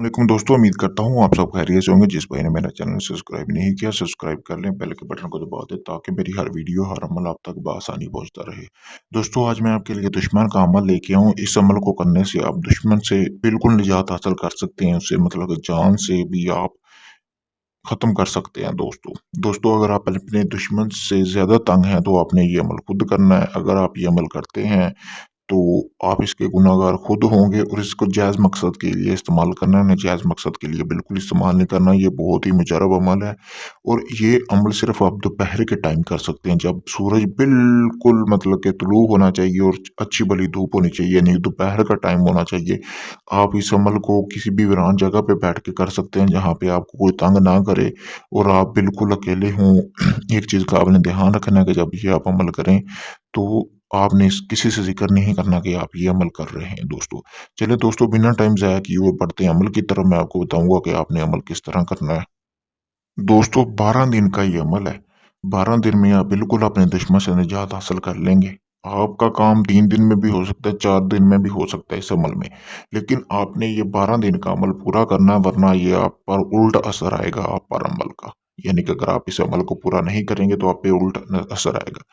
वालेकुम दोस्तों, उम्मीद करता हूँ आप सब खैरियत से होंगे। जिस भाई ने मेरा चैनल सब्सक्राइब नहीं किया, सब्सक्राइब कर लें, बेल के बटन को दबा दें ताकि मेरी हर वीडियो, हर अमल आप तक बआसानी पहुँचता रहे। दोस्तों, आज मैं आपके लिए दुश्मन का अमल लेके आऊँ। इस अमल को करने से आप दुश्मन से बिल्कुल निजात हासिल कर सकते हैं। उससे मतलब जान से भी आप ख़त्म कर सकते हैं दोस्तों। दोस्तों, अगर आप अपने दुश्मन से ज़्यादा तंग हैं तो आपने ये अमल खुद करना है। अगर आप ये अमल करते हैं तो आप इसके गुनहगार खुद होंगे और इसको जायज़ मकसद के लिए इस्तेमाल करना है, नाजायज़ मकसद के लिए बिल्कुल इस्तेमाल नहीं करना। ये बहुत ही मुजरब अमल है और ये अमल सिर्फ़ आप दोपहर के टाइम कर सकते हैं, जब सूरज बिल्कुल मतलब कि तुलू होना चाहिए और अच्छी भली धूप होनी चाहिए, यानी दोपहर का टाइम होना चाहिए। आप इस अमल को किसी भी वीरान जगह पे बैठ के कर सकते हैं, जहाँ पे आपको कोई तंग ना करे और आप बिल्कुल अकेले हों। एक चीज़ का आपने ध्यान रखना है कि जब ये आप अमल करें, तो आपने इस किसी से ज़िक्र नहीं करना कि आप ये अमल कर रहे हैं दोस्तों। चलिए दोस्तों, बिना टाइम ज़ाया किए हुए बढ़ते हैं अमल की तरफ। मैं आपको बताऊँगा कि आपने अमल किस तरह करना है। दोस्तों, 12 दिन का ये अमल है। 12 दिन में आप बिल्कुल अपने दुश्मन से निजात हासिल कर लेंगे। आपका काम 3 दिन में भी हो सकता है, 4 दिन में भी हो सकता है इस अमल में। लेकिन आपने ये 12 दिन का अमल पूरा करना है, वरना ये आप पर उल्टा असर आएगा आप पर अमल का। यानी कि अगर आप इस अमल को पूरा नहीं करेंगे तो आप पे उल्टा असर आएगा।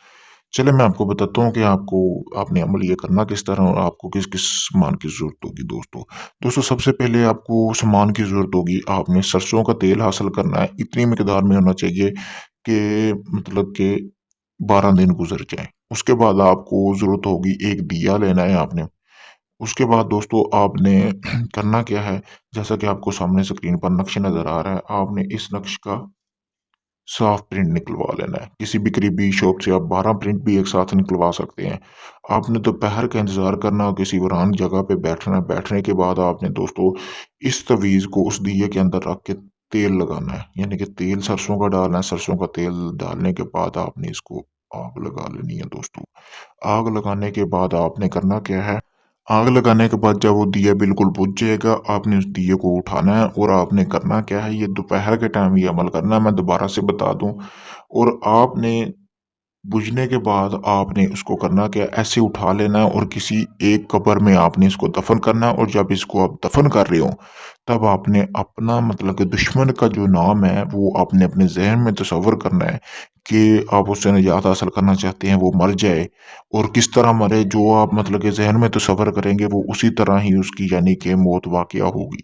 चलिए मैं आपको बताता हूँ कि आपने अमल ये करना किस तरह और आपको किस-किस सामान की ज़रूरत होगी दोस्तों। दोस्तों, सबसे पहले आपको सामान की ज़रूरत होगी, आपने सरसों का तेल हासिल करना है। इतनी मिकदार में होना चाहिए कि मतलब कि 12 दिन गुज़र जाएँ। उसके बाद आपको ज़रूरत होगी, एक दिया लेना है आपने। उसके बाद दोस्तों आपने करना क्या है, जैसा कि आपको सामने स्क्रीन पर नक्शा नज़र आ रहा है, आपने इस नक्श का साफ प्रिंट निकलवा लेना है। किसी भी करीबी शॉप से आप 12 प्रिंट भी एक साथ निकलवा सकते हैं। आपने दोपहर का इंतज़ार करना और किसी वीरान जगह पे बैठना है। बैठने के बाद आपने दोस्तों इस तवीज़ को उस दिए के अंदर रख के तेल लगाना है। यानी कि तेल सरसों का डालना है। सरसों का तेल डालने के बाद आपने इसको आग लगा लेनी है दोस्तों। आग लगाने के बाद आपने करना क्या है, आग लगाने के बाद जब वो दिया बिल्कुल बुझ जाएगा, आपने उस दिए को उठाना है और आपने करना क्या है, ये दोपहर के टाइम ये अमल करना है, मैं दोबारा से बता दूँ। और आपने बुझने के बाद आपने उसको करना क्या है, ऐसे उठा लेना है और किसी एक कब्र में आपने इसको दफन करना है। और जब इसको आप दफन कर रहे हो, तब आपने अपना मतलब कि दुश्मन का जो नाम है, वो आपने अपने ज़हन में तसव्वुर करना है कि आप उससे निजात हासिल करना चाहते हैं, वो मर जाए और किस तरह मरे, जो आप मतलब कि ज़हन में तसव्वुर करेंगे, वो उसी तरह ही उसकी यानी कि मौत वाक़या होगी।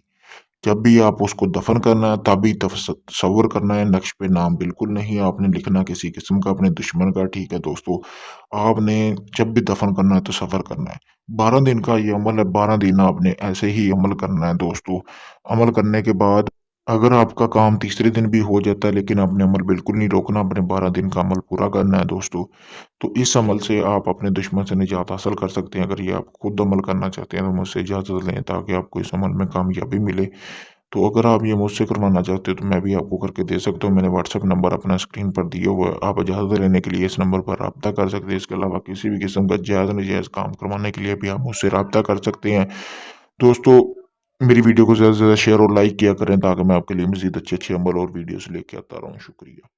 जब भी आप उसको दफ़न करना है तभी तसव्वुर करना है, नक्श पे नाम बिल्कुल नहीं आपने लिखना किसी किस्म का अपने दुश्मन का, ठीक है दोस्तों? आपने जब भी दफ़न करना है तसव्वुर करना है। 12 दिन का ये अमल है, 12 दिन आपने ऐसे ही अमल करना है दोस्तों। अमल करने के बाद अगर आपका काम तीसरे दिन भी हो जाता है, लेकिन आपने अमल बिल्कुल नहीं रोकना, अपने 12 दिन का अमल पूरा करना है दोस्तों। तो इस अमल से आप अपने दुश्मन से निजात हासिल कर सकते हैं। अगर ये आप खुद अमल करना चाहते हैं तो मुझसे इजाज़त लें ताकि आपको इस अमल में कामयाबी मिले। तो अगर आप ये मुझसे करवाना चाहते हो तो मैं भी आपको करके दे सकता हूँ। मैंने व्हाट्सएप नंबर अपना स्क्रीन पर दिया हुआ है। आप इजाज़त लेने के लिए इस नंबर पर राब्ता कर सकते हैं। इसके अलावा किसी भी किस्म का जायज़-नाजायज़ काम करवाने के लिए भी आप मुझसे राब्ता कर सकते हैं। दोस्तों, मेरी वीडियो को ज़्यादा से ज़्यादा शेयर और लाइक किया करें ताकि मैं आपके लिए मज़ीद अच्छे-अच्छे अमल और वीडियोज़ लेके आता रहूँ। शुक्रिया।